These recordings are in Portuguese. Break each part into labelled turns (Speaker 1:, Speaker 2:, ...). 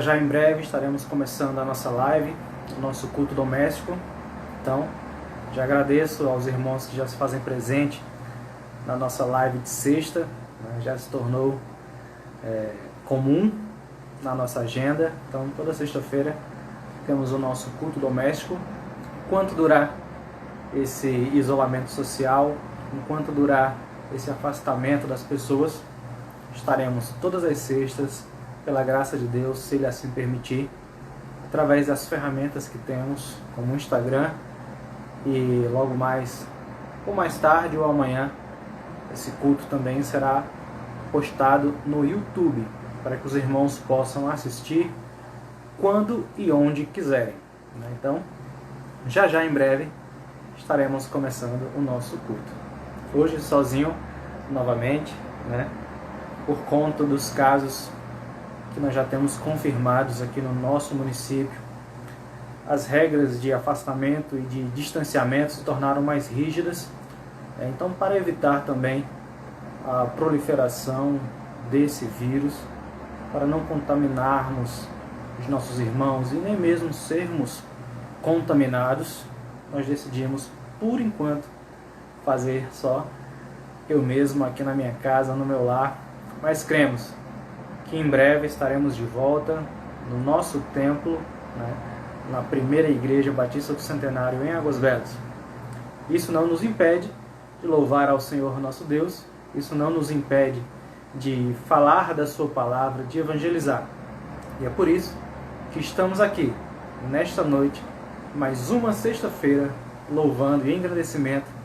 Speaker 1: Já em breve estaremos começando a nossa live, o nosso culto doméstico. Então, já agradeço aos irmãos que já se fazem presente na nossa live de sexta, né? Já se tornou comum na nossa agenda. Então, toda sexta-feira temos o nosso culto doméstico. Enquanto durar esse isolamento social, enquanto durar esse afastamento das pessoas, estaremos todas as sextas, pela graça de Deus, se Ele assim permitir, através das ferramentas que temos, como o Instagram, e logo mais, ou mais tarde ou amanhã, esse culto também será postado no YouTube, para que os irmãos possam assistir quando e onde quiserem. Então, já em breve, estaremos começando o nosso culto. Hoje sozinho, novamente, por conta dos casos que nós já temos confirmados aqui no nosso município. As regras de afastamento e de distanciamento se tornaram mais rígidas. Então, para evitar também a proliferação desse vírus, para não contaminarmos os nossos irmãos e nem mesmo sermos contaminados, nós decidimos, por enquanto, fazer só eu mesmo aqui na minha casa, no meu lar. Mas cremos que em breve estaremos de volta no nosso templo, na primeira igreja batista do Centenário em Águas Belas. Isso não nos impede de louvar ao Senhor nosso Deus, isso não nos impede de falar da sua palavra, de evangelizar. E é por isso que estamos aqui, nesta noite, mais uma sexta-feira, louvando e engrandecendo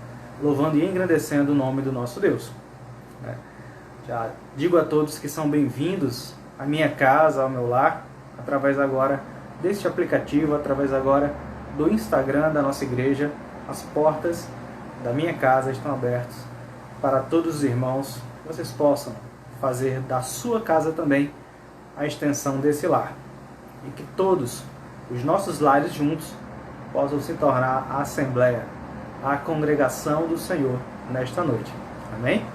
Speaker 1: o nome do nosso Deus. Já digo a todos que são bem-vindos à minha casa, ao meu lar, através agora deste aplicativo, através agora do Instagram da nossa igreja. As portas da minha casa estão abertas para todos os irmãos, que vocês possam fazer da sua casa também a extensão desse lar. E que todos os nossos lares juntos possam se tornar a Assembleia, a congregação do Senhor nesta noite. Amém?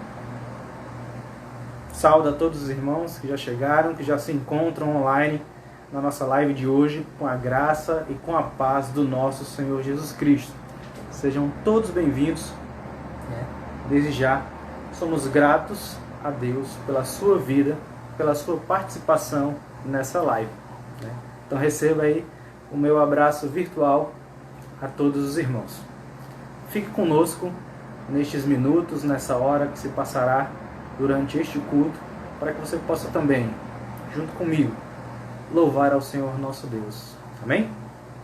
Speaker 1: Saúdo a todos os irmãos que já chegaram, que já se encontram online na nossa live de hoje, com a graça e com a paz do nosso Senhor Jesus Cristo. Sejam todos bem-vindos. Desde já, somos gratos a Deus pela sua vida, pela sua participação nessa live. Então receba aí o meu abraço virtual a todos os irmãos. Fique conosco nestes minutos, nessa hora que se passará durante este culto, para que você possa também, junto comigo, louvar ao Senhor nosso Deus. Amém?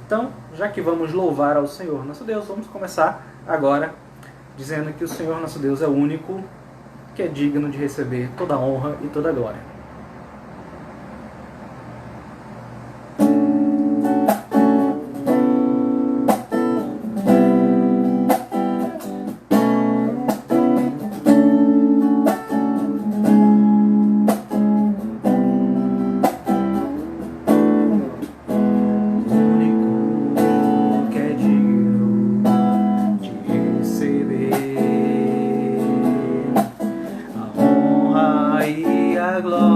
Speaker 1: Então, já que vamos louvar ao Senhor nosso Deus, vamos começar agora dizendo que o Senhor nosso Deus é o único que é digno de receber toda a honra e toda a glória. Glória.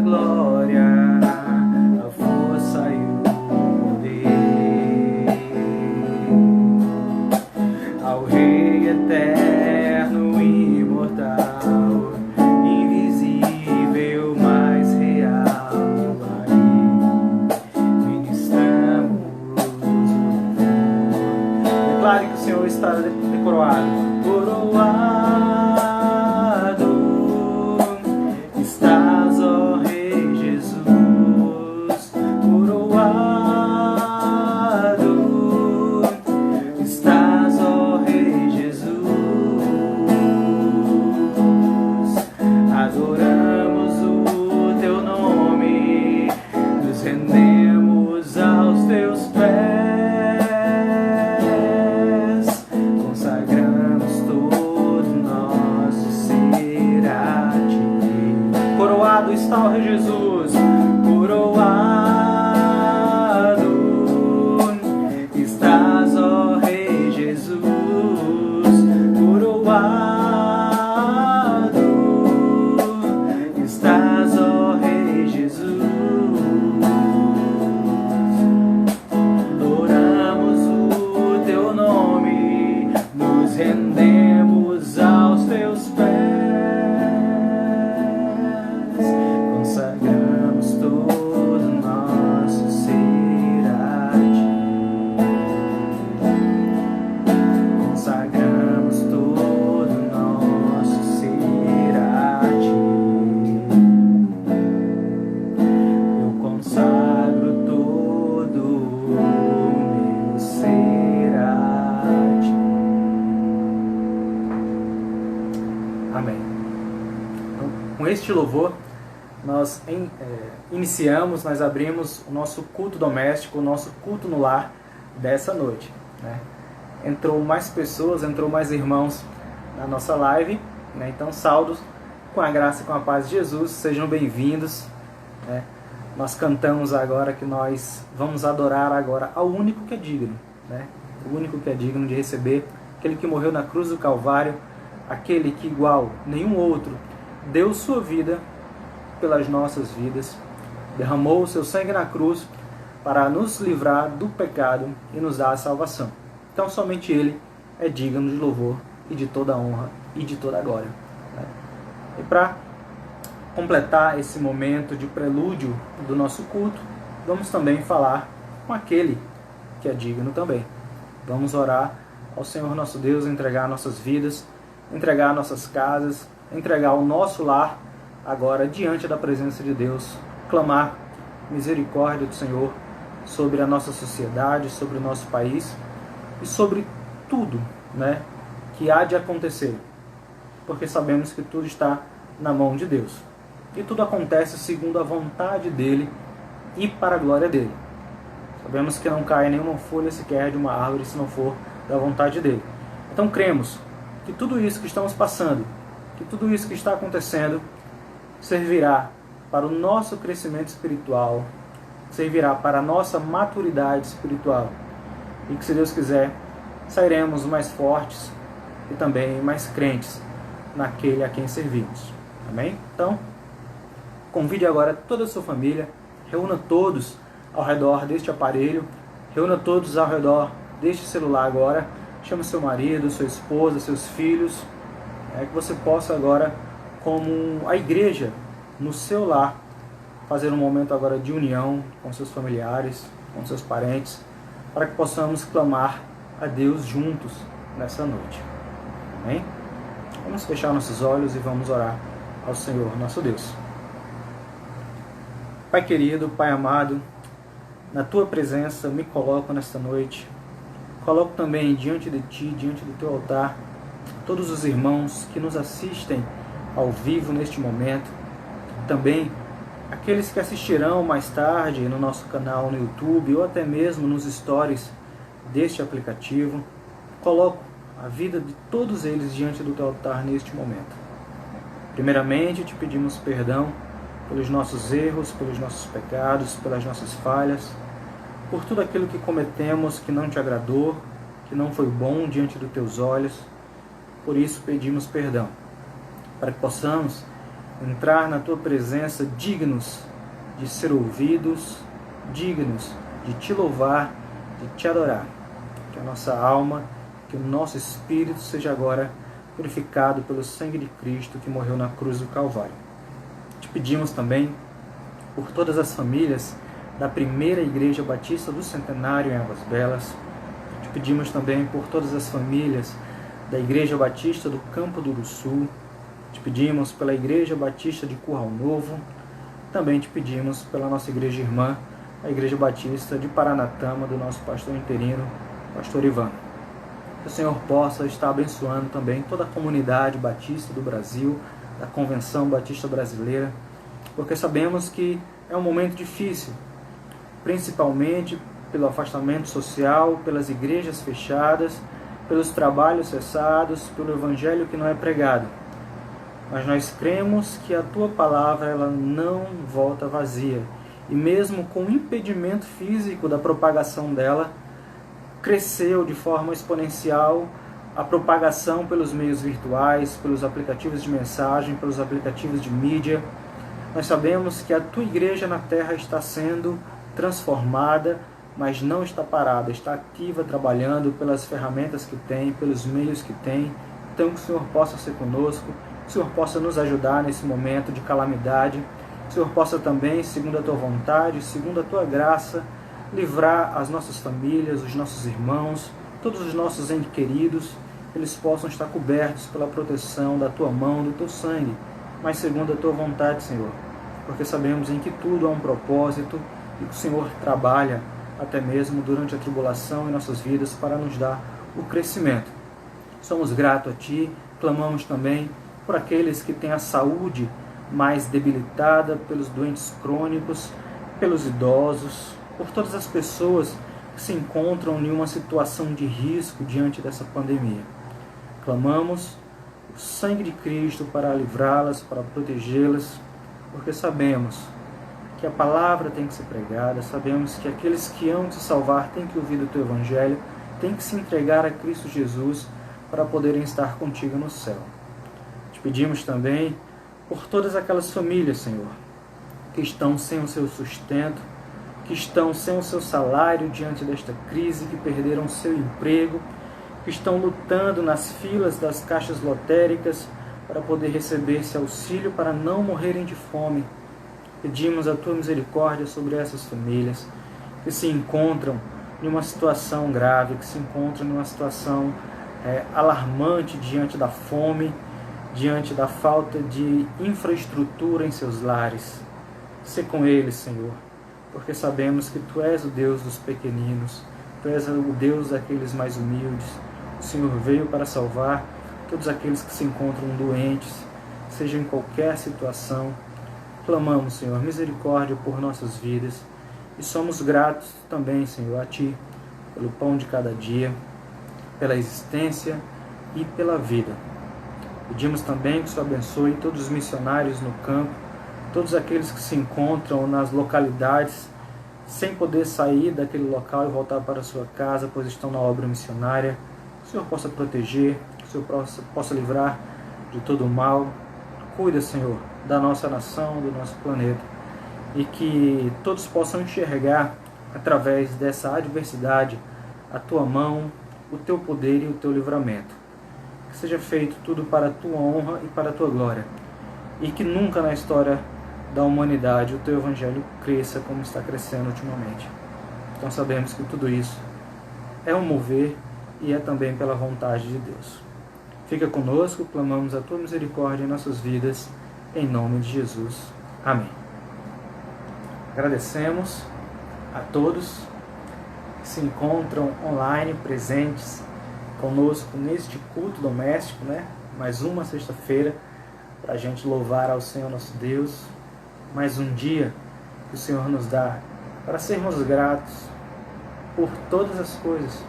Speaker 1: glória, a força e o poder ao Rei eterno, imortal, invisível, mas real. A Ele ministramos o louvor. Declare que o Senhor está coroado. Estás, ó Rei Jesus, coroado. Estás, ó Rei Jesus. Adoramos o teu nome, nos rendemos aos teus pés, consagramos todo nosso ser a ti. Coroado está o Rei Jesus, coroado. Estás, ó Rei Jesus, coroado. Estás, ó Rei Jesus. Adoramos o teu nome, nos rendemos aos teus pés, consagramos todo nosso ser a ti. Consagramos todo nosso ser a ti. Eu consagro todo o meu ser a ti. Amém. Então, com este louvor, nós iniciamos, nós abrimos o nosso culto doméstico, o nosso culto no lar dessa noite, né? Entrou mais pessoas, entrou mais irmãos na nossa live, né? Então, saldos com a graça e com a paz de Jesus, sejam bem-vindos, né? Nós cantamos agora que nós vamos adorar agora ao único que é digno, né? O único que é digno de receber, aquele que morreu na cruz do Calvário, aquele que, igual nenhum outro, deu sua vida pelas nossas vidas, derramou o seu sangue na cruz para nos livrar do pecado e nos dar a salvação. Então somente Ele é digno de louvor e de toda honra e de toda glória, né? E para completar esse momento de prelúdio do nosso culto, vamos também falar com aquele que é digno também. Vamos orar ao Senhor nosso Deus, entregar nossas vidas, entregar nossas casas, entregar o nosso lar agora diante da presença de Deus, clamar misericórdia do Senhor sobre a nossa sociedade, sobre o nosso país e sobre tudo, né, que há de acontecer, porque sabemos que tudo está na mão de Deus e tudo acontece segundo a vontade dEle e para a glória dEle. Sabemos que não cai nenhuma folha sequer de uma árvore se não for da vontade dEle. Então cremos que tudo isso que estamos passando, que tudo isso que está acontecendo, servirá para o nosso crescimento espiritual, servirá para a nossa maturidade espiritual, e que, se Deus quiser, sairemos mais fortes e também mais crentes naquele a quem servimos. Amém? Então, convide agora toda a sua família, reúna todos ao redor deste aparelho, reúna todos ao redor deste celular agora, chame seu marido, sua esposa, seus filhos, que você possa agora, como a igreja no seu lar, fazer um momento agora de união com seus familiares, com seus parentes, para que possamos clamar a Deus juntos nessa noite. Amém? Vamos fechar nossos olhos e vamos orar ao Senhor nosso Deus. Pai querido, Pai amado, na Tua presença me coloco nesta noite. Coloco também diante de Ti, diante do Teu altar, todos os irmãos que nos assistem ao vivo neste momento, também aqueles que assistirão mais tarde no nosso canal no YouTube ou até mesmo nos stories deste aplicativo. Coloco a vida de todos eles diante do Teu altar neste momento. Primeiramente, Te pedimos perdão pelos nossos erros, pelos nossos pecados, pelas nossas falhas, por tudo aquilo que cometemos que não Te agradou, que não foi bom diante dos Teus olhos. Por isso pedimos perdão, para que possamos entrar na tua presença dignos de ser ouvidos, dignos de te louvar, de te adorar. Que a nossa alma, que o nosso espírito seja agora purificado pelo sangue de Cristo que morreu na cruz do Calvário. Te pedimos também por todas as famílias da primeira Igreja Batista do Centenário em Águas Belas. Te pedimos também por todas as famílias da Igreja Batista do Campo do Uruçu. Te pedimos pela Igreja Batista de Curral Novo. Também te pedimos pela nossa igreja irmã, a Igreja Batista de Paranatama, do nosso pastor interino, pastor Ivan. Que o Senhor possa estar abençoando também toda a comunidade batista do Brasil, da Convenção Batista Brasileira, porque sabemos que é um momento difícil, principalmente pelo afastamento social, pelas igrejas fechadas, pelos trabalhos cessados, pelo evangelho que não é pregado. Mas nós cremos que a tua palavra ela não volta vazia. E mesmo com o impedimento físico da propagação dela, cresceu de forma exponencial a propagação pelos meios virtuais, pelos aplicativos de mensagem, pelos aplicativos de mídia. Nós sabemos que a tua igreja na terra está sendo transformada, mas não está parada, está ativa, trabalhando pelas ferramentas que tem, pelos meios que tem. Então que o Senhor possa ser conosco, que o Senhor possa nos ajudar nesse momento de calamidade, que o Senhor possa também, segundo a tua vontade, segundo a tua graça, livrar as nossas famílias, os nossos irmãos, todos os nossos entes queridos, eles possam estar cobertos pela proteção da tua mão, do teu sangue, mas segundo a tua vontade, Senhor, porque sabemos em que tudo há um propósito e que o Senhor trabalha até mesmo durante a tribulação em nossas vidas para nos dar o crescimento. Somos gratos a Ti, clamamos também por aqueles que têm a saúde mais debilitada, pelos doentes crônicos, pelos idosos, por todas as pessoas que se encontram em uma situação de risco diante dessa pandemia. Clamamos o sangue de Cristo para livrá-las, para protegê-las, porque sabemos que a palavra tem que ser pregada, sabemos que aqueles que amam te salvar têm que ouvir do teu evangelho, têm que se entregar a Cristo Jesus para poderem estar contigo no céu. Te pedimos também por todas aquelas famílias, Senhor, que estão sem o seu sustento, que estão sem o seu salário diante desta crise, que perderam o seu emprego, que estão lutando nas filas das caixas lotéricas para poder receber esse auxílio para não morrerem de fome. Pedimos a tua misericórdia sobre essas famílias que se encontram em uma situação grave, que se encontram em uma situação alarmante diante da fome, diante da falta de infraestrutura em seus lares. Sê com eles, Senhor, porque sabemos que Tu és o Deus dos pequeninos, Tu és o Deus daqueles mais humildes. O Senhor veio para salvar todos aqueles que se encontram doentes, seja em qualquer situação. Clamamos, Senhor, misericórdia por nossas vidas e somos gratos também, Senhor, a Ti, pelo pão de cada dia, pela existência e pela vida. Pedimos também que o Senhor abençoe todos os missionários no campo, todos aqueles que se encontram nas localidades sem poder sair daquele local e voltar para a sua casa, pois estão na obra missionária. Que o Senhor possa proteger, que o Senhor possa livrar de todo o mal. Cuida, Senhor, da nossa nação, do nosso planeta, e que todos possam enxergar, através dessa adversidade, a Tua mão, o Teu poder e o Teu livramento. Que seja feito tudo para a Tua honra e para a Tua glória, e que nunca na história da humanidade o Teu Evangelho cresça como está crescendo ultimamente. Então sabemos que tudo isso é um mover e é também pela vontade de Deus. Fica conosco, clamamos a Tua misericórdia em nossas vidas, em nome de Jesus. Amém. Agradecemos a todos que se encontram online, presentes conosco neste culto doméstico, mais uma sexta-feira para a gente louvar ao Senhor nosso Deus, mais um dia que o Senhor nos dá para sermos gratos por todas as coisas.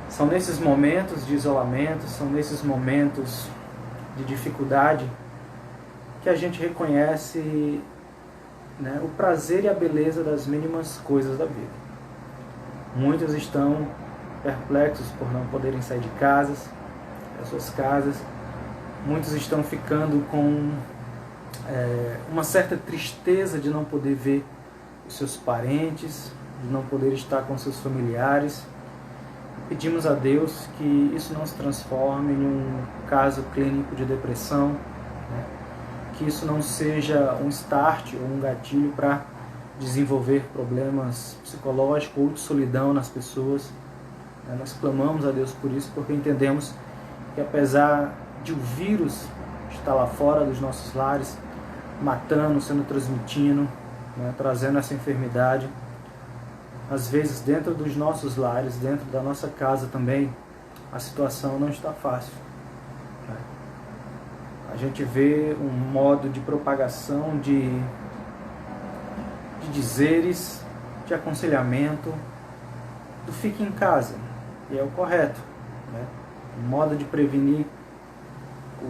Speaker 1: São nesses momentos de isolamento, são nesses momentos de dificuldade que a gente reconhece o prazer e a beleza das mínimas coisas da vida. Muitos estão perplexos por não poderem sair de casas, das suas casas. Muitos estão ficando com uma certa tristeza de não poder ver os seus parentes, de não poder estar com seus familiares. Pedimos a Deus que isso não se transforme em um caso clínico de depressão, né? Que isso não seja um start ou um gatilho para desenvolver problemas psicológicos ou de solidão nas pessoas. Nós clamamos a Deus por isso, porque entendemos que apesar de o vírus estar lá fora dos nossos lares, matando, sendo transmitindo, né, trazendo essa enfermidade, às vezes dentro dos nossos lares, dentro da nossa casa também, a situação não está fácil. A gente vê um modo de propagação de dizeres, de aconselhamento, do fique em casa, e é o correto, né? O modo de prevenir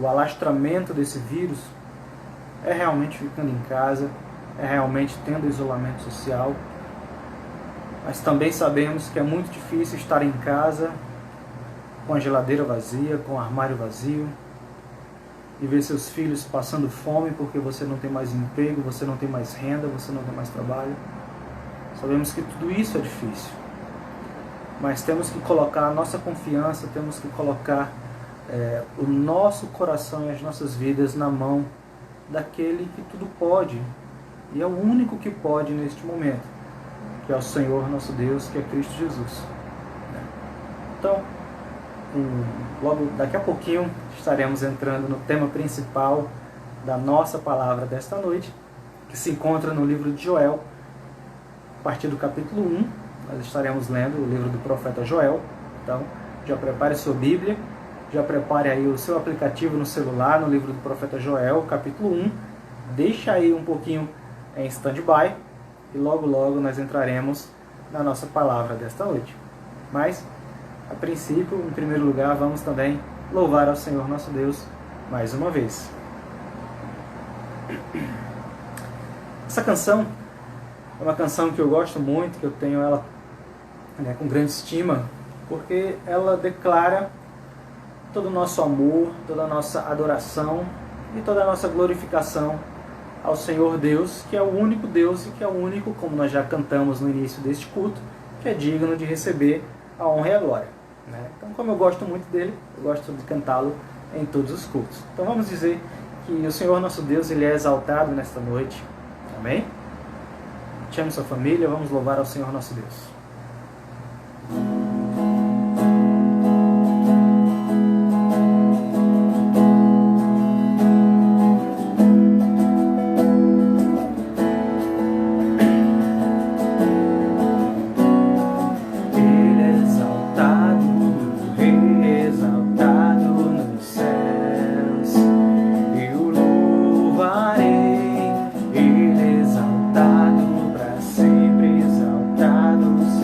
Speaker 1: o alastramento desse vírus é realmente ficando em casa, é realmente tendo isolamento social. Mas também sabemos que é muito difícil estar em casa com a geladeira vazia, com o armário vazio, e ver seus filhos passando fome porque você não tem mais emprego, você não tem mais renda, você não tem mais trabalho. Sabemos que tudo isso é difícil, mas temos que colocar a nossa confiança, temos que colocar o nosso coração e as nossas vidas na mão daquele que tudo pode, e é o único que pode neste momento, que é o Senhor nosso Deus, que é Cristo Jesus. Então, logo daqui a pouquinho estaremos entrando no tema principal da nossa palavra desta noite, que se encontra no livro de Joel, a partir do capítulo 1. Nós estaremos lendo o livro do profeta Joel. Então, já prepare sua Bíblia, já prepare aí o seu aplicativo no celular, no livro do profeta Joel, capítulo 1. Deixa aí um pouquinho em stand-by, e logo logo nós entraremos na nossa palavra desta noite. Mas, a princípio, em primeiro lugar, vamos também louvar ao Senhor nosso Deus mais uma vez. Essa canção é uma canção que eu gosto muito, que eu tenho ela com grande estima, porque ela declara todo o nosso amor, toda a nossa adoração e toda a nossa glorificação ao Senhor Deus, que é o único Deus e que é o único, como nós já cantamos no início deste culto, que é digno de receber a honra e a glória. Então, como eu gosto muito dele, eu gosto de cantá-lo em todos os cultos. Então vamos dizer que o Senhor nosso Deus, ele é exaltado nesta noite. Amém? Chame sua família, vamos louvar ao Senhor nosso Deus.
Speaker 2: Ele exaltado para sempre, exaltado.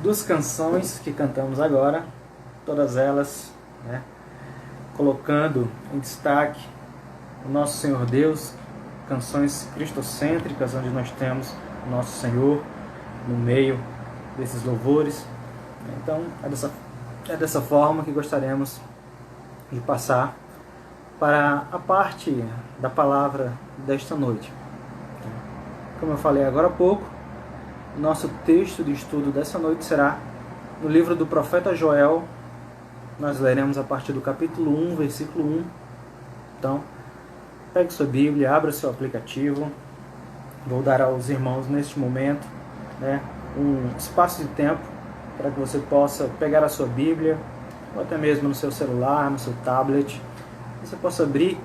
Speaker 1: duas canções que cantamos agora, todas elas, né, colocando em destaque o nosso Senhor Deus, canções cristocêntricas, onde nós temos o nosso Senhor no meio desses louvores. Então, é dessa forma que gostaríamos de passar para a parte da palavra desta noite. Como eu falei agora há pouco, o nosso texto de estudo dessa noite será no livro do profeta Joel. Nós leremos a partir do capítulo 1, versículo 1. Então, pegue sua Bíblia, abra seu aplicativo. Vou dar aos irmãos neste momento, né, um espaço de tempo para que você possa pegar a sua Bíblia, ou até mesmo no seu celular, no seu tablet. Você possa abrir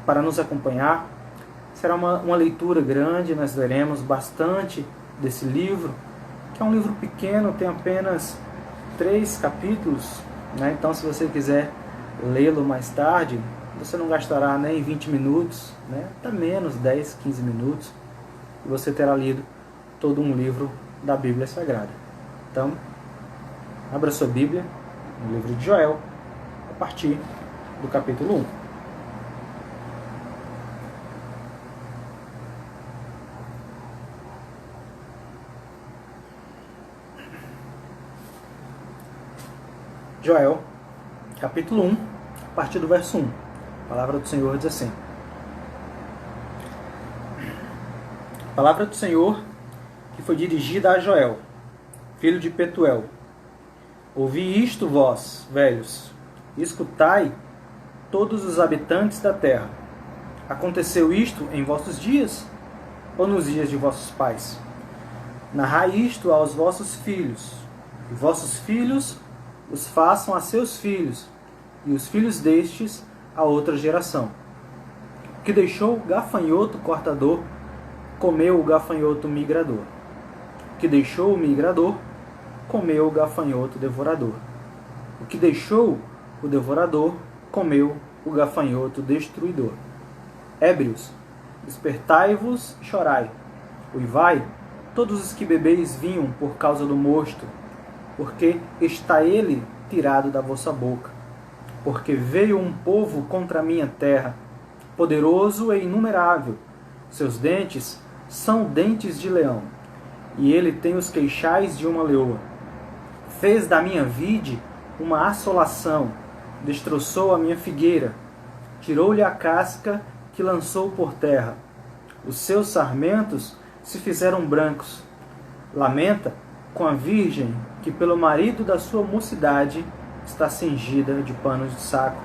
Speaker 1: para nos acompanhar. Será uma leitura grande, nós leremos bastante desse livro, que é um livro pequeno, tem apenas 3 capítulos, né? Então, se você quiser lê-lo mais tarde, você não gastará nem 20 minutos, né? Até menos, 10, 15 minutos, e você terá lido todo um livro da Bíblia Sagrada. Então, abra sua Bíblia no livro de Joel, a partir do capítulo 1. Joel, capítulo 1, a partir do verso 1. A palavra do Senhor diz assim: a palavra do Senhor que foi dirigida a Joel, filho de Petuel. Ouvi isto, vós, velhos, e escutai, todos os habitantes da terra. Aconteceu isto em vossos dias, ou nos dias de vossos pais? Narrai isto aos vossos filhos, e vossos filhos os façam a seus filhos, e os filhos destes a outra geração. O que deixou o gafanhoto cortador, comeu o gafanhoto migrador. O que deixou o migrador, comeu o gafanhoto devorador. O que deixou o devorador, comeu o gafanhoto destruidor. Ébrios, despertai-vos e chorai. Uivai, todos os que bebeis vinho por causa do mosto, porque está ele tirado da vossa boca. Porque veio um povo contra a minha terra, poderoso e inumerável. Seus dentes são dentes de leão, e ele tem os queixais de uma leoa. Fez da minha vide uma assolação, destroçou a minha figueira, tirou-lhe a casca que lançou por terra. Os seus sarmentos se fizeram brancos. Lamenta com a virgem que pelo marido da sua mocidade está cingida de panos de saco.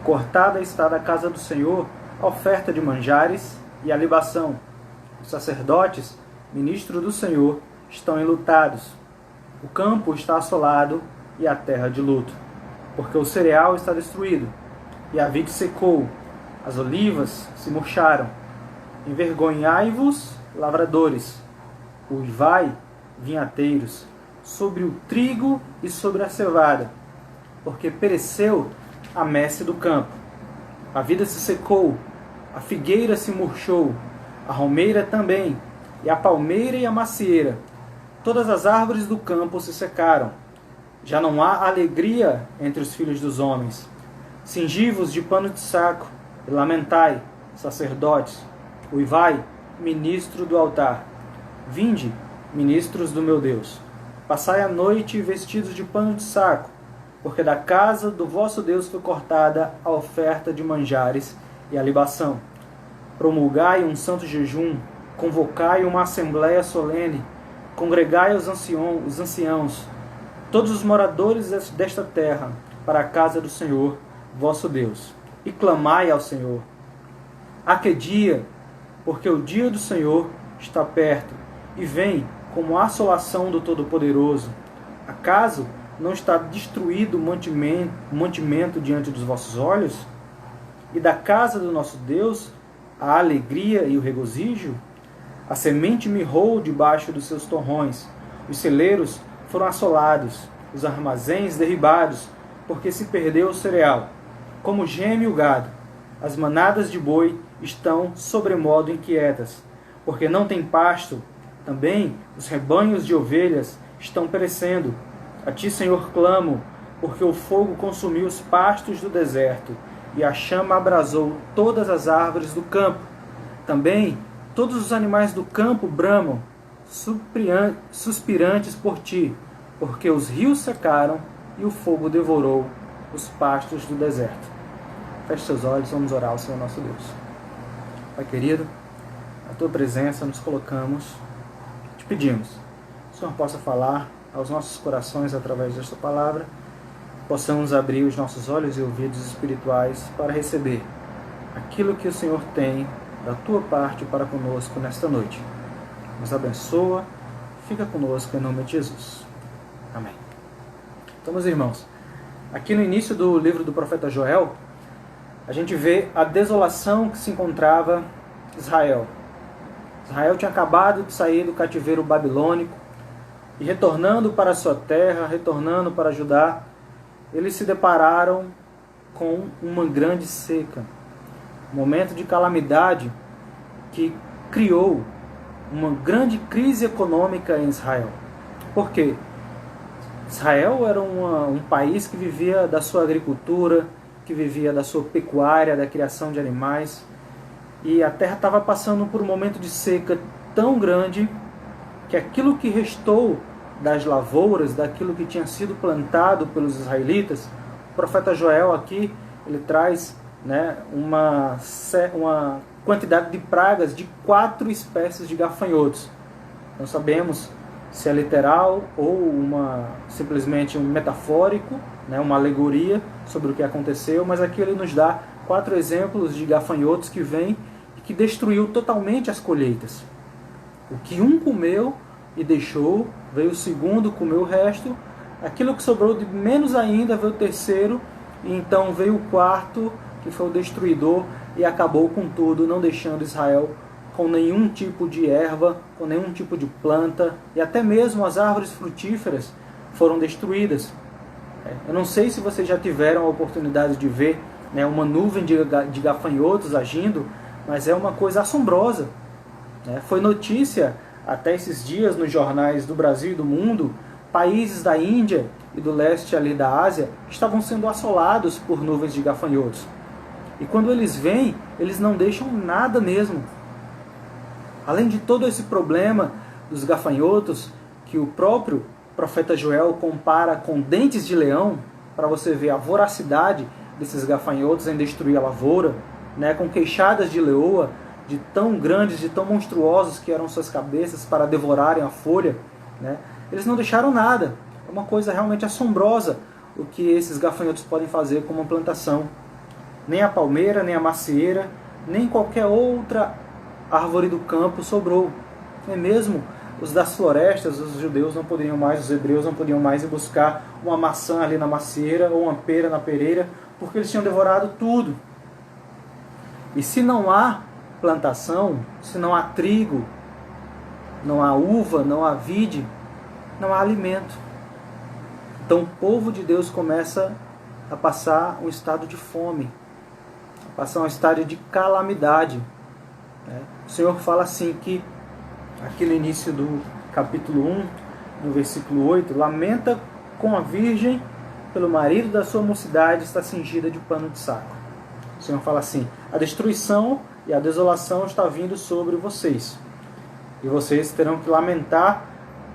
Speaker 1: Cortada está da casa do Senhor a oferta de manjares e a libação. Os sacerdotes, ministros do Senhor, estão enlutados. O campo está assolado e a terra de luto, porque o cereal está destruído, e a vide secou, as olivas se murcharam. Envergonhai-vos, lavradores, uivai, vinhateiros, sobre o trigo e sobre a cevada, porque pereceu a messe do campo. A vida se secou, a figueira se murchou, a romeira também, e a palmeira e a macieira. Todas as árvores do campo se secaram. Já não há alegria entre os filhos dos homens. Cingi-vos de pano de saco, e lamentai, sacerdotes. Uivai, ministro do altar. Vinde, ministros do meu Deus. Passai a noite vestidos de pano de saco, porque da casa do vosso Deus foi cortada a oferta de manjares e a libação. Promulgai um santo jejum, convocai uma assembléia solene, congregai os anciãos, todos os moradores desta terra, para a casa do Senhor, vosso Deus, e clamai ao Senhor. Há que dia, porque o dia do Senhor está perto, e vem como a assolação do Todo-Poderoso. Acaso não está destruído o mantimento diante dos vossos olhos? E da casa do nosso Deus a alegria e o regozijo? A semente mirrou debaixo dos seus torrões, os celeiros foram assolados, os armazéns derribados, porque se perdeu o cereal. Como geme o gado, as manadas de boi estão sobremodo inquietas, porque não tem pasto. Também os rebanhos de ovelhas estão perecendo. A ti, Senhor, clamo, porque o fogo consumiu os pastos do deserto, e a chama abrasou todas as árvores do campo. Também todos os animais do campo bramam, suspirantes por ti, porque os rios secaram e o fogo devorou os pastos do deserto. Feche seus olhos, vamos orar ao Senhor nosso Deus. Pai querido, na tua presença nos colocamos, te pedimos, que o Senhor possa falar aos nossos corações através desta palavra, possamos abrir os nossos olhos e ouvidos espirituais para receber aquilo que o Senhor tem da tua parte para conosco nesta noite. Nos abençoa, fica conosco em nome de Jesus. Amém. Então, meus irmãos, aqui no início do livro do profeta Joel, a gente vê a desolação que se encontrava Israel. Israel tinha acabado de sair do cativeiro babilônico e retornando para a sua terra, retornando para Judá, eles se depararam com uma grande seca, um momento de calamidade que criou uma grande crise econômica em Israel. Por quê? Israel era um país que vivia da sua agricultura, que vivia da sua pecuária, da criação de animais, e a terra estava passando por um momento de seca tão grande que aquilo que restou das lavouras, daquilo que tinha sido plantado pelos israelitas, o profeta Joel aqui, ele traz, né, uma quantidade de pragas de 4 espécies de gafanhotos. Não sabemos se é literal ou simplesmente um metafórico, né, uma alegoria sobre o que aconteceu, mas aqui ele nos dá 4 exemplos de gafanhotos que vêm e que destruiu totalmente as colheitas. O que um comeu e deixou, veio o segundo, comeu o resto, aquilo que sobrou de menos ainda veio o terceiro, e então veio o quarto, que foi o destruidor, e acabou com tudo, não deixando Israel com nenhum tipo de erva, com nenhum tipo de planta, e até mesmo as árvores frutíferas foram destruídas. Eu não sei se vocês já tiveram a oportunidade de ver, né, uma nuvem de gafanhotos agindo, mas é uma coisa assombrosa. Foi notícia até esses dias nos jornais do Brasil e do mundo, países da Índia e do leste ali da Ásia estavam sendo assolados por nuvens de gafanhotos. E quando eles vêm, eles não deixam nada mesmo. Além de todo esse problema dos gafanhotos, que o próprio profeta Joel compara com dentes de leão, para você ver a voracidade desses gafanhotos em destruir a lavoura, né, com queixadas de leoa, de tão grandes, de tão monstruosos que eram suas cabeças para devorarem a folha, né? Eles não deixaram nada. É uma coisa realmente assombrosa o que esses gafanhotos podem fazer com uma plantação. Nem a palmeira, nem a macieira, nem qualquer outra árvore do campo sobrou. Nem mesmo os das florestas, os judeus não poderiam mais, os hebreus não podiam mais ir buscar uma maçã ali na macieira ou uma pera na pereira, porque eles tinham devorado tudo. E se não há plantação, se não há trigo, não há uva, não há vide, não há alimento. Então o povo de Deus começa a passar um estado de fome, a passar um estado de calamidade. O Senhor fala assim que, aqui no início do capítulo 1, no versículo 8, lamenta com a virgem pelo marido da sua mocidade está cingida de pano de saco. O Senhor fala assim: a destruição e a desolação está vindo sobre vocês. E vocês terão que lamentar,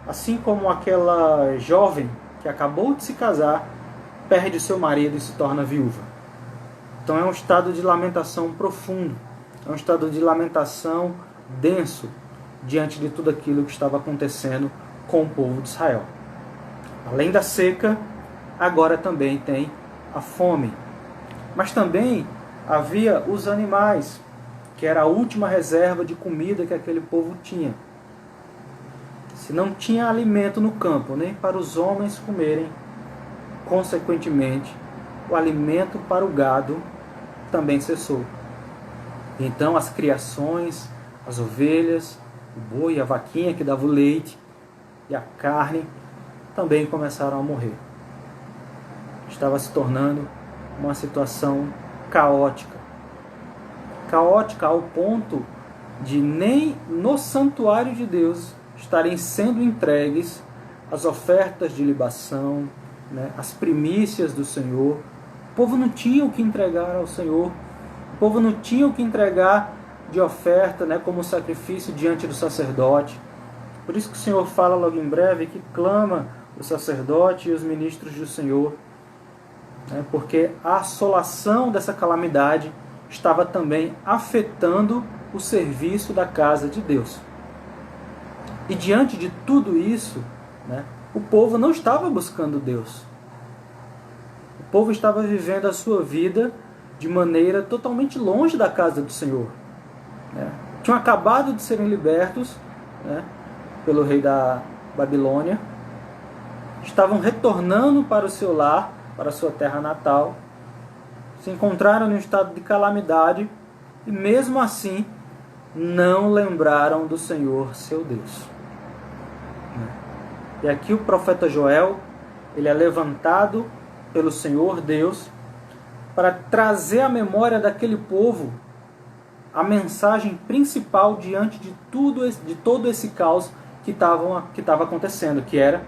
Speaker 1: assim como aquela jovem que acabou de se casar, perde seu marido e se torna viúva. Então é um estado de lamentação profundo. É um estado de lamentação denso diante de tudo aquilo que estava acontecendo com o povo de Israel. Além da seca, agora também tem a fome. Mas também havia os animais, que era a última reserva de comida que aquele povo tinha. Se não tinha alimento no campo, nem para os homens comerem, consequentemente, o alimento para o gado também cessou. Então as criações, as ovelhas, o boi, a vaquinha que dava o leite e a carne também começaram a morrer. Estava se tornando uma situação caótica. Caótica ao ponto de nem no santuário de Deus estarem sendo entregues as ofertas de libação, né, as primícias do Senhor. O povo não tinha o que entregar ao Senhor. O povo não tinha o que entregar de oferta, né, como sacrifício diante do sacerdote. Por isso que o Senhor fala logo em breve que clama o sacerdote e os ministros do Senhor, né, porque a assolação dessa calamidade estava também afetando o serviço da casa de Deus. E diante de tudo isso, né, o povo não estava buscando Deus. O povo estava vivendo a sua vida de maneira totalmente longe da casa do Senhor, né? Tinham acabado de serem libertos, né, pelo rei da Babilônia, estavam retornando para o seu lar, para a sua terra natal, se encontraram em um estado de calamidade e mesmo assim não lembraram do Senhor, seu Deus. E aqui o profeta Joel, ele é levantado pelo Senhor Deus para trazer à memória daquele povo a mensagem principal diante de todo esse caos que estava acontecendo, que era: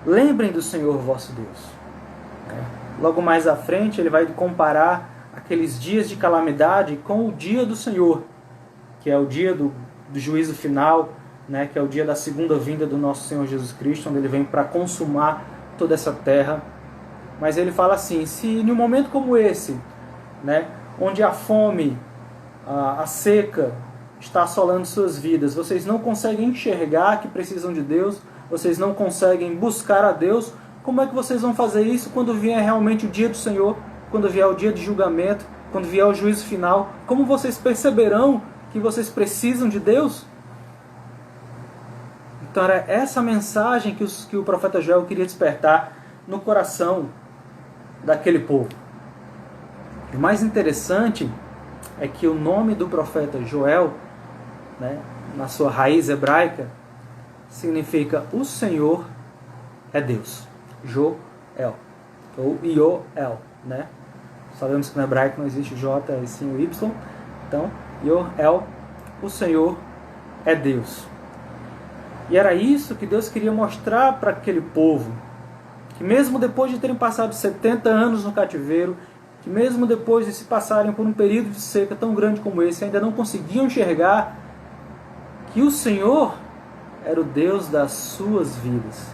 Speaker 1: lembrem do Senhor vosso Deus. Logo mais à frente ele vai comparar aqueles dias de calamidade com o dia do Senhor, que é o dia do juízo final, né, que é o dia da segunda vinda do nosso Senhor Jesus Cristo, onde ele vem para consumar toda essa terra. Mas ele fala assim: se em um momento como esse, né, onde a fome, a seca está assolando suas vidas, vocês não conseguem enxergar que precisam de Deus, vocês não conseguem buscar a Deus, como é que vocês vão fazer isso quando vier realmente o dia do Senhor, quando vier o dia de julgamento, quando vier o juízo final? Como vocês perceberão que vocês precisam de Deus? Então era essa mensagem que o profeta Joel queria despertar no coração daquele povo. O mais interessante é que o nome do profeta Joel, né, na sua raiz hebraica, significa o Senhor é Deus. Joel, ou Yoel, né? Sabemos que no hebraico não existe J e sim o Y. Então, Yoel, o Senhor é Deus. E era isso que Deus queria mostrar para aquele povo, que mesmo depois de terem passado 70 anos no cativeiro, que mesmo depois de se passarem por um período de seca tão grande como esse, ainda não conseguiam enxergar que o Senhor era o Deus das suas vidas.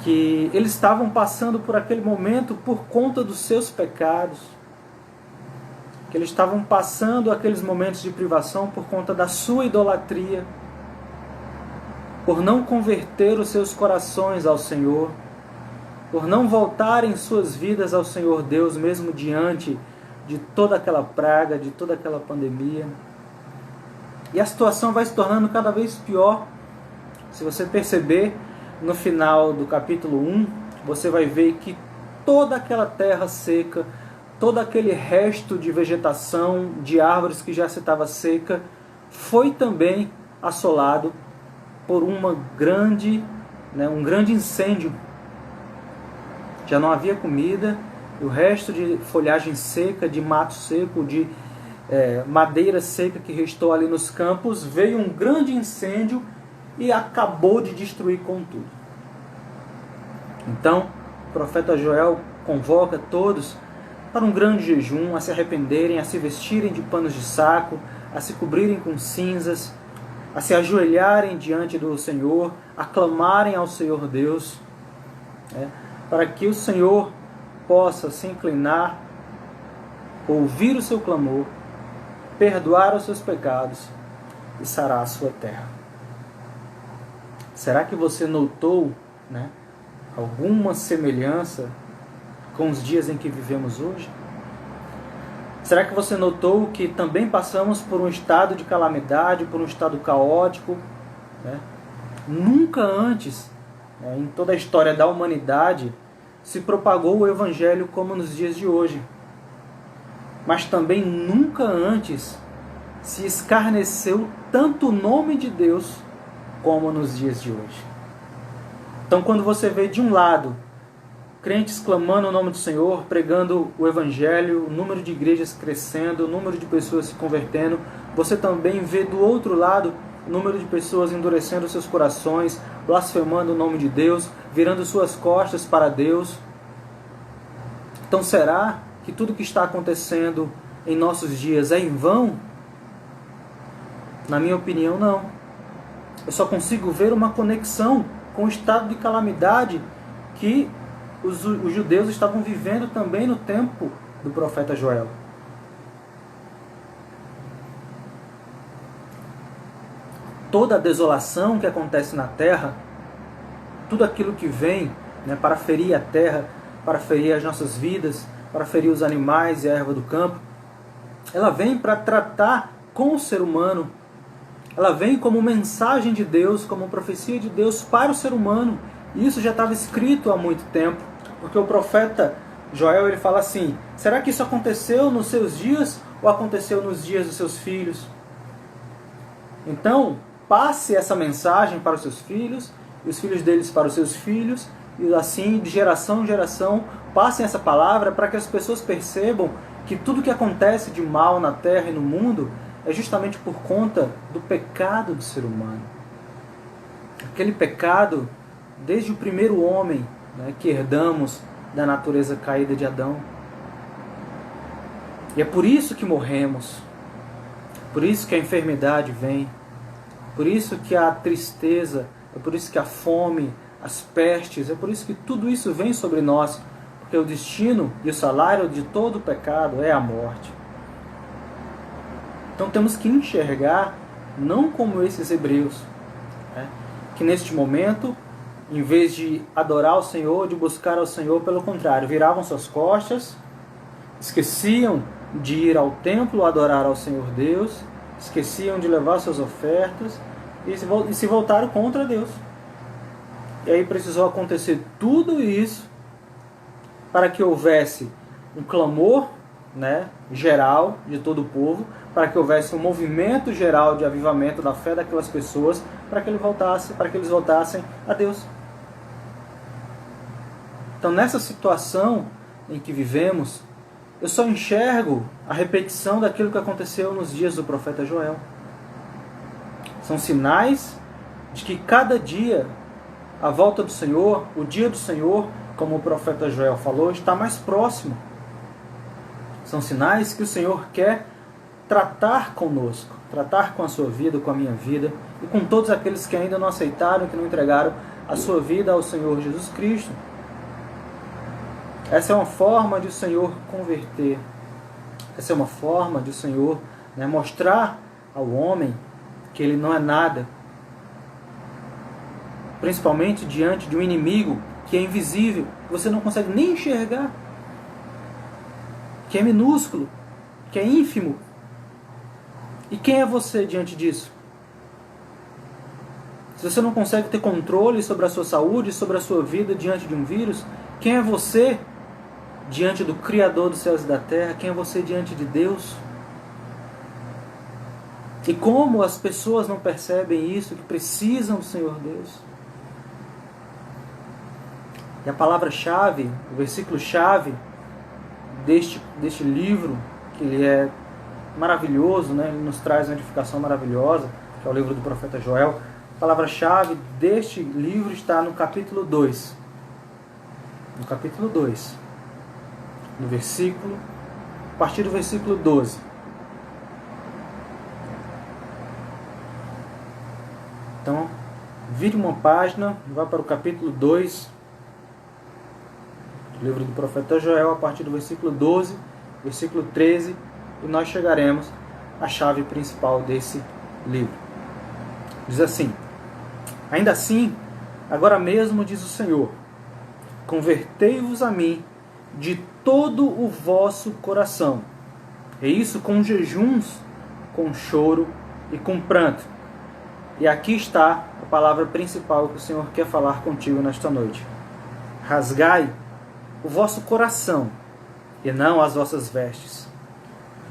Speaker 1: Que eles estavam passando por aquele momento por conta dos seus pecados. Que eles estavam passando aqueles momentos de privação por conta da sua idolatria, por não converter os seus corações ao Senhor, por não voltarem suas vidas ao Senhor Deus, mesmo diante de toda aquela praga, de toda aquela pandemia. E a situação vai se tornando cada vez pior. Se você perceber, no final do capítulo 1, você vai ver que toda aquela terra seca, todo aquele resto de vegetação, de árvores que já se estava seca, foi também assolado por um grande incêndio. Já não havia comida, e o resto de folhagem seca, de mato seco, de madeira seca que restou ali nos campos, veio um grande incêndio e acabou de destruir com tudo. Então, o profeta Joel convoca todos para um grande jejum, a se arrependerem, a se vestirem de panos de saco, a se cobrirem com cinzas, a se ajoelharem diante do Senhor, a clamarem ao Senhor Deus, para que o Senhor possa se inclinar, ouvir o seu clamor, perdoar os seus pecados e sarar a sua terra. Será que você notou, alguma semelhança com os dias em que vivemos hoje? Será que você notou que também passamos por um estado de calamidade, por um estado caótico? Nunca antes, em toda a história da humanidade, se propagou o Evangelho como nos dias de hoje. Mas também nunca antes se escarneceu tanto o nome de Deus como nos dias de hoje. Então, quando você vê de um lado crentes clamando o nome do Senhor, pregando o Evangelho, o número de igrejas crescendo, o número de pessoas se convertendo, você também vê do outro lado o número de pessoas endurecendo seus corações, blasfemando o nome de Deus, virando suas costas para Deus. Então será que tudo que está acontecendo em nossos dias é em vão? Na minha opinião, não. Eu só consigo ver uma conexão com o estado de calamidade que os judeus estavam vivendo também no tempo do profeta Joel. Toda a desolação que acontece na terra, tudo aquilo que vem, né, para ferir a terra, para ferir as nossas vidas, para ferir os animais e a erva do campo, ela vem para tratar com o ser humano. Ela vem como mensagem de Deus, como profecia de Deus para o ser humano. E isso já estava escrito há muito tempo, porque o profeta Joel, ele fala assim: será que isso aconteceu nos seus dias ou aconteceu nos dias dos seus filhos? Então, passe essa mensagem para os seus filhos, e os filhos deles para os seus filhos, e assim, de geração em geração, passem essa palavra para que as pessoas percebam que tudo que acontece de mal na terra e no mundo é justamente por conta do pecado do ser humano. Aquele pecado, desde o primeiro homem, né, que herdamos da natureza caída de Adão. E é por isso que morremos, por isso que a enfermidade vem, por isso que a tristeza, é por isso que a fome, as pestes, é por isso que tudo isso vem sobre nós, porque o destino e o salário de todo o pecado é a morte. Então temos que enxergar, não como esses hebreus, né, que neste momento, em vez de adorar o Senhor, de buscar ao Senhor, pelo contrário, viravam suas costas, esqueciam de ir ao templo adorar ao Senhor Deus, esqueciam de levar suas ofertas e se voltaram contra Deus. E aí precisou acontecer tudo isso para que houvesse um clamor, né, geral de todo o povo, para que houvesse um movimento geral de avivamento da fé daquelas pessoas, para que eles voltassem a Deus. Então, nessa situação em que vivemos, eu só enxergo a repetição daquilo que aconteceu nos dias do profeta Joel. São sinais de que cada dia a volta do Senhor, o dia do Senhor, como o profeta Joel falou, está mais próximo. São sinais que o Senhor quer tratar conosco, tratar com a sua vida, com a minha vida e com todos aqueles que ainda não aceitaram, que não entregaram a sua vida ao Senhor Jesus Cristo. Essa é uma forma de o Senhor converter. Essa é uma forma de o Senhor, né, mostrar ao homem que ele não é nada, principalmente diante de um inimigo que é invisível, que você não consegue nem enxergar, que é minúsculo, que é ínfimo. E quem é você diante disso? Se você não consegue ter controle sobre a sua saúde, sobre a sua vida diante de um vírus, quem é você diante do Criador dos céus e da terra? Quem é você diante de Deus? E como as pessoas não percebem isso, que precisam do Senhor Deus? E a palavra-chave, o versículo-chave deste livro, que ele é maravilhoso, né? Ele nos traz uma edificação maravilhosa, que é o livro do profeta Joel. A palavra-chave deste livro está no capítulo 2. No capítulo 2. No versículo, a partir do versículo 12. Então, vire uma página, vá para o capítulo 2 do livro do profeta Joel, a partir do versículo 12, versículo 13, e nós chegaremos à chave principal desse livro. Diz assim: ainda assim, agora mesmo diz o Senhor, convertei-vos a mim de todo o vosso coração, e isso com jejuns, com choro e com pranto. E aqui está a palavra principal que o Senhor quer falar contigo nesta noite. Rasgai o vosso coração, e não as vossas vestes.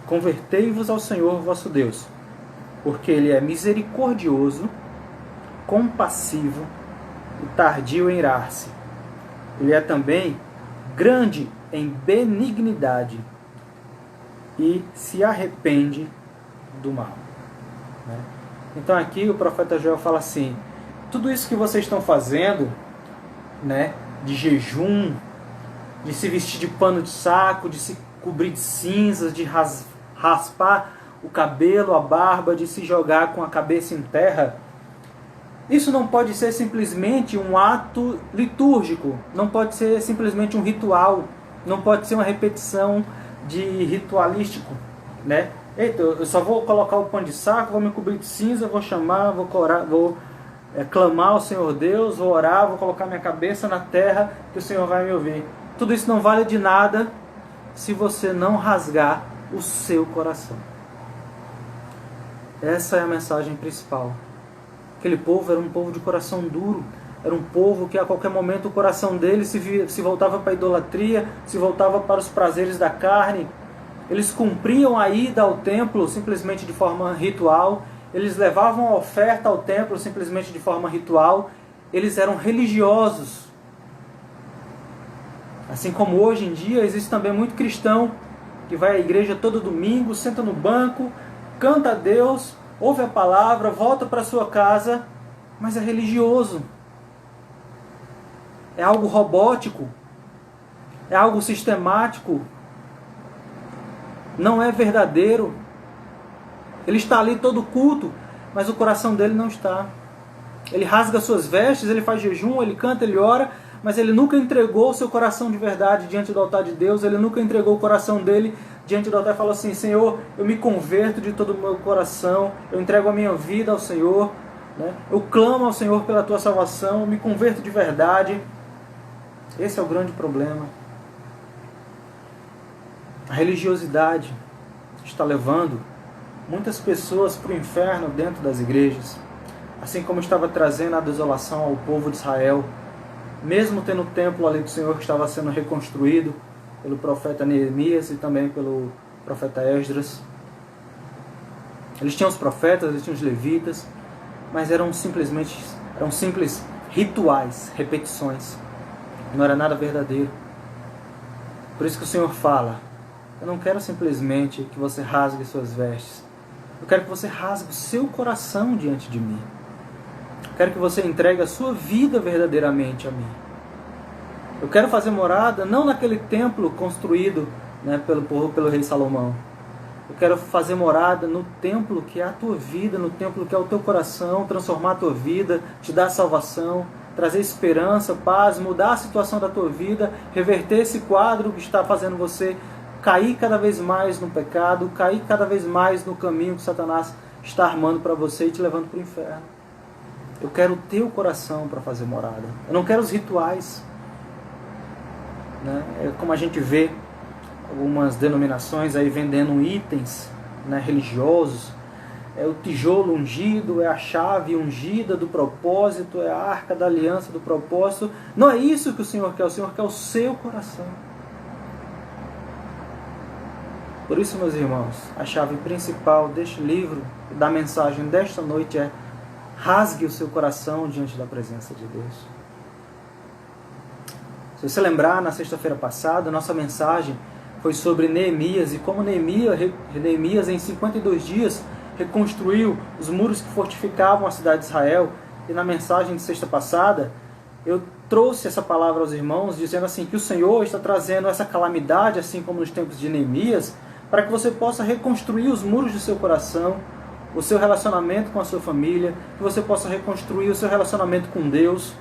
Speaker 1: Convertei-vos ao Senhor vosso Deus, porque Ele é misericordioso, compassivo e tardio em irar-se. Ele é também grande em benignidade e se arrepende do mal. Então aqui o profeta Joel fala assim, tudo isso que vocês estão fazendo, né, de jejum, de se vestir de pano de saco, de se cobrir de cinzas, de raspar o cabelo, a barba, de se jogar com a cabeça em terra, isso não pode ser simplesmente um ato litúrgico, não pode ser simplesmente um ritual, não pode ser uma repetição de ritualístico, né? Eita, eu só vou colocar o pano de saco, vou me cobrir de cinza, vou chamar, vou orar, vou clamar ao Senhor Deus, vou orar, vou colocar minha cabeça na terra, que o Senhor vai me ouvir. Tudo isso não vale de nada se você não rasgar o seu coração. Essa é a mensagem principal. Aquele povo era um povo de coração duro, era um povo que a qualquer momento o coração dele se voltava para a idolatria, se voltava para os prazeres da carne. Eles cumpriam a ida ao templo simplesmente de forma ritual, eles levavam a oferta ao templo simplesmente de forma ritual, eles eram religiosos. Assim como hoje em dia existe também muito cristão que vai à igreja todo domingo, senta no banco, canta a Deus, ouve a palavra, volta para sua casa, mas é religioso. É algo robótico, é algo sistemático, não é verdadeiro. Ele está ali todo culto, mas o coração dele não está. Ele rasga suas vestes, ele faz jejum, ele canta, ele ora, mas ele nunca entregou o seu coração de verdade diante do altar de Deus, ele nunca entregou o coração dele diante do altar e falou assim: Senhor, eu me converto de todo o meu coração, eu entrego a minha vida ao Senhor, né? Eu clamo ao Senhor pela tua salvação, eu me converto de verdade. Esse é o grande problema. A religiosidade está levando muitas pessoas para o inferno dentro das igrejas, assim como estava trazendo a desolação ao povo de Israel, mesmo tendo o templo ali do Senhor que estava sendo reconstruído pelo profeta Neemias e também pelo profeta Esdras. Eles tinham os profetas, eles tinham os levitas, mas eram simples rituais, repetições. Não era nada verdadeiro. Por isso que o Senhor fala: eu não quero simplesmente que você rasgue suas vestes. Eu quero que você rasgue o seu coração diante de mim. Eu quero que você entregue a sua vida verdadeiramente a mim. Eu quero fazer morada não naquele templo construído, né, pelo rei Salomão. Eu quero fazer morada no templo que é a tua vida, no templo que é o teu coração, transformar a tua vida, te dar salvação, trazer esperança, paz, mudar a situação da tua vida, reverter esse quadro que está fazendo você cair cada vez mais no pecado, cair cada vez mais no caminho que Satanás está armando para você e te levando para o inferno. Eu quero o teu coração para fazer morada. Eu não quero os rituais. Né? É como a gente vê algumas denominações aí vendendo itens, né, religiosos. É o tijolo ungido, é a chave ungida do propósito, é a arca da aliança do propósito. Não é isso que o Senhor quer o seu coração. Por isso, meus irmãos, a chave principal deste livro, da mensagem desta noite é: rasgue o seu coração diante da presença de Deus. Se você lembrar, na sexta-feira passada, nossa mensagem foi sobre Neemias e como Neemias em 52 dias reconstruiu os muros que fortificavam a cidade de Israel. E na mensagem de sexta passada, eu trouxe essa palavra aos irmãos, dizendo assim, que o Senhor está trazendo essa calamidade, assim como nos tempos de Neemias, para que você possa reconstruir os muros do seu coração, o seu relacionamento com a sua família, que você possa reconstruir o seu relacionamento com Deus.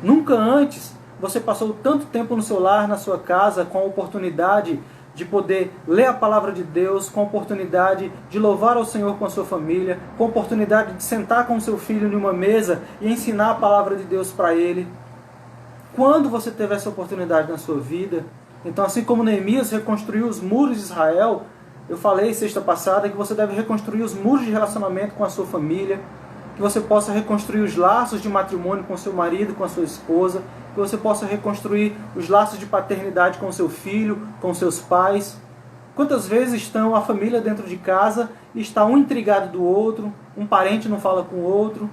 Speaker 1: Nunca antes você passou tanto tempo no seu lar, na sua casa, com a oportunidade de poder ler a palavra de Deus, com a oportunidade de louvar ao Senhor com a sua família, com a oportunidade de sentar com o seu filho em uma mesa e ensinar a palavra de Deus para ele. Quando você teve essa oportunidade na sua vida? Então, assim como Neemias reconstruiu os muros de Israel, eu falei sexta passada que você deve reconstruir os muros de relacionamento com a sua família, que você possa reconstruir os laços de matrimônio com seu marido, com a sua esposa, que você possa reconstruir os laços de paternidade com seu filho, com seus pais. Quantas vezes estão a família dentro de casa e está um intrigado do outro, um parente não fala com o outro?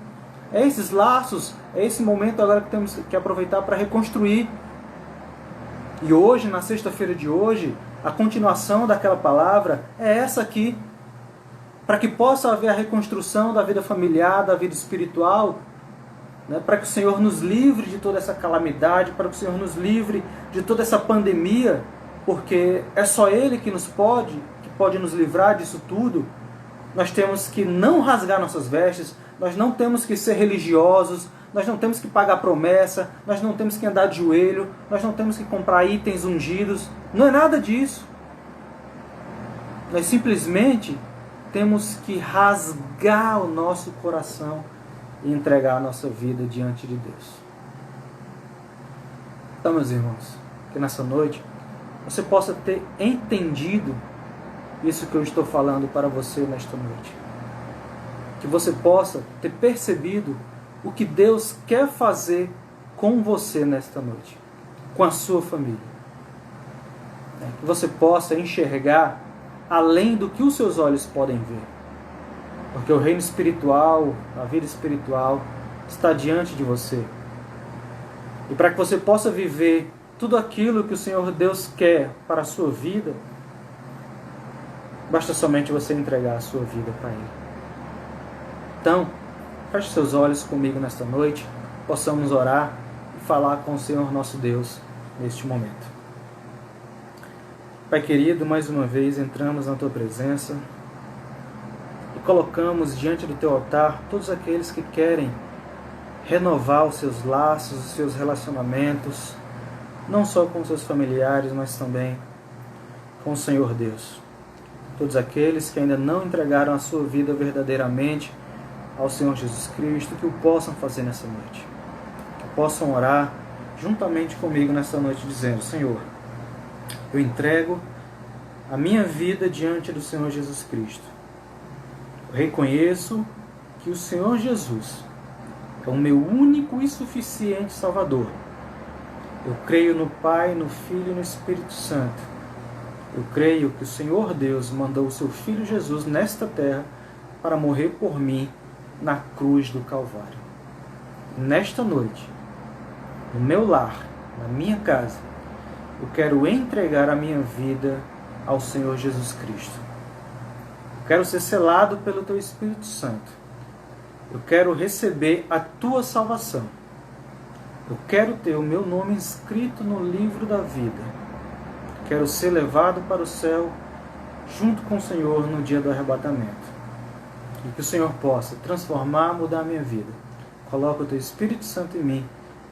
Speaker 1: É esses laços, é esse momento agora que temos que aproveitar para reconstruir. E hoje, na sexta-feira de hoje, a continuação daquela palavra é essa aqui. Para que possa haver a reconstrução da vida familiar, da vida espiritual, né, para que o Senhor nos livre de toda essa calamidade, para que o Senhor nos livre de toda essa pandemia, porque é só Ele que pode nos livrar disso tudo. Nós temos que não rasgar nossas vestes, nós não temos que ser religiosos, nós não temos que pagar promessa, nós não temos que andar de joelho, nós não temos que comprar itens ungidos, não é nada disso. Nós simplesmente temos que rasgar o nosso coração e entregar a nossa vida diante de Deus. Então, meus irmãos, que nessa noite você possa ter entendido isso que eu estou falando para você nesta noite. Que você possa ter percebido o que Deus quer fazer com você nesta noite, com a sua família. Que você possa enxergar além do que os seus olhos podem ver. Porque o reino espiritual, a vida espiritual, está diante de você. E para que você possa viver tudo aquilo que o Senhor Deus quer para a sua vida, basta somente você entregar a sua vida para Ele. Então, feche seus olhos comigo nesta noite, possamos orar e falar com o Senhor nosso Deus neste momento. Pai querido, mais uma vez entramos na Tua presença e colocamos diante do Teu altar todos aqueles que querem renovar os seus laços, os seus relacionamentos, não só com seus familiares, mas também com o Senhor Deus. Todos aqueles que ainda não entregaram a sua vida verdadeiramente ao Senhor Jesus Cristo, que o possam fazer nessa noite. Que possam orar juntamente comigo nessa noite, dizendo: Senhor, eu entrego a minha vida diante do Senhor Jesus Cristo. Eu reconheço que o Senhor Jesus é o meu único e suficiente Salvador. Eu creio no Pai, no Filho e no Espírito Santo. Eu creio que o Senhor Deus mandou o seu Filho Jesus nesta terra para morrer por mim na cruz do Calvário. Nesta noite, no meu lar, na minha casa, eu quero entregar a minha vida ao Senhor Jesus Cristo. Eu quero ser selado pelo Teu Espírito Santo. Eu quero receber a Tua salvação. Eu quero ter o meu nome inscrito no livro da vida. Quero ser levado para o céu junto com o Senhor no dia do arrebatamento. E que o Senhor possa transformar, mudar a minha vida. Coloca o Teu Espírito Santo em mim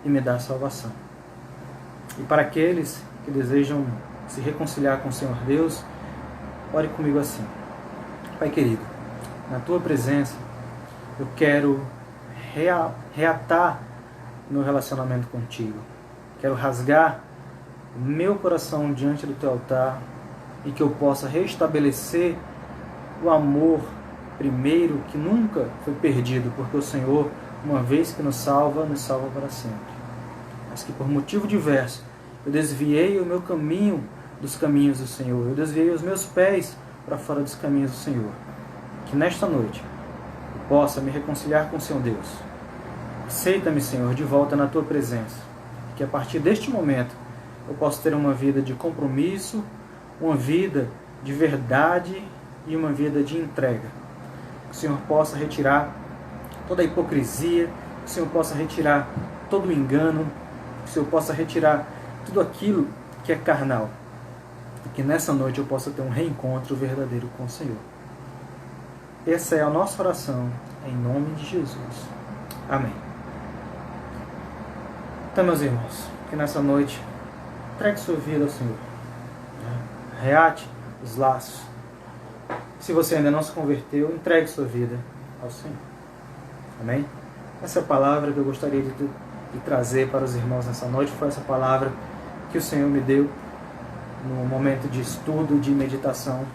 Speaker 1: e me dá a salvação. E para aqueles que desejam se reconciliar com o Senhor Deus, ore comigo assim: Pai querido, na Tua presença, eu quero reatar meu relacionamento contigo. Quero rasgar o meu coração diante do Teu altar e que eu possa restabelecer o amor primeiro que nunca foi perdido, porque o Senhor, uma vez que nos salva para sempre. Mas que por motivo diverso eu desviei o meu caminho dos caminhos do Senhor. Eu desviei os meus pés para fora dos caminhos do Senhor. Que nesta noite eu possa me reconciliar com o Senhor Deus. Aceita-me, Senhor, de volta na Tua presença. Que a partir deste momento eu possa ter uma vida de compromisso, uma vida de verdade e uma vida de entrega. Que o Senhor possa retirar toda a hipocrisia, que o Senhor possa retirar todo o engano, que o Senhor possa retirar tudo aquilo que é carnal. E que nessa noite eu possa ter um reencontro verdadeiro com o Senhor. Essa é a nossa oração, em nome de Jesus. Amém. Então, meus irmãos, que nessa noite entregue sua vida ao Senhor. Reate os laços. Se você ainda não se converteu, entregue sua vida ao Senhor. Amém? Essa é a palavra que eu gostaria de trazer para os irmãos nessa noite. Foi essa palavra que o Senhor me deu no momento de estudo, de meditação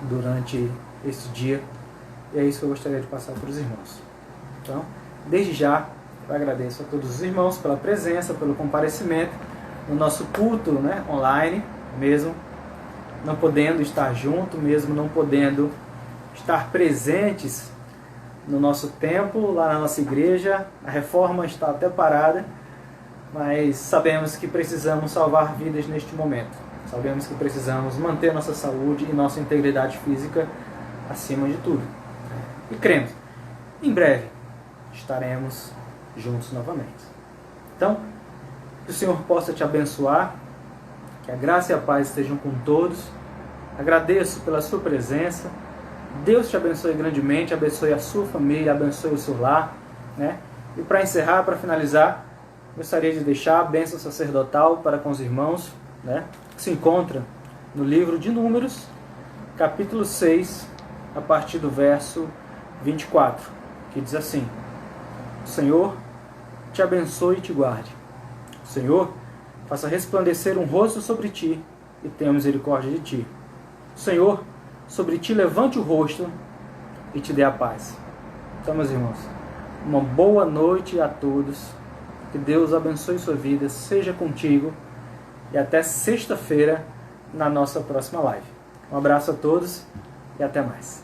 Speaker 1: durante esse dia. E é isso que eu gostaria de passar para os irmãos. Então, desde já, eu agradeço a todos os irmãos pela presença, pelo comparecimento no nosso culto, online, mesmo não podendo estar junto, mesmo não podendo estar presentes no nosso templo, lá na nossa igreja. A reforma está até parada, mas sabemos que precisamos salvar vidas neste momento. Sabemos que precisamos manter nossa saúde e nossa integridade física acima de tudo. E cremos, em breve estaremos juntos novamente. Então, que o Senhor possa te abençoar, que a graça e a paz estejam com todos. Agradeço pela sua presença. Deus te abençoe grandemente, abençoe a sua família, abençoe o seu lar, né? E para encerrar, para finalizar, gostaria de deixar a bênção sacerdotal para com os irmãos, né? Que se encontra no livro de Números, capítulo 6, a partir do verso 24, que diz assim: O Senhor te abençoe e te guarde. O Senhor faça resplandecer um rosto sobre ti e tenha misericórdia de ti. O Senhor sobre ti levante o rosto e te dê a paz. Então, meus irmãos, uma boa noite a todos. Que Deus abençoe sua vida, seja contigo. E até sexta-feira na nossa próxima live. Um abraço a todos e até mais.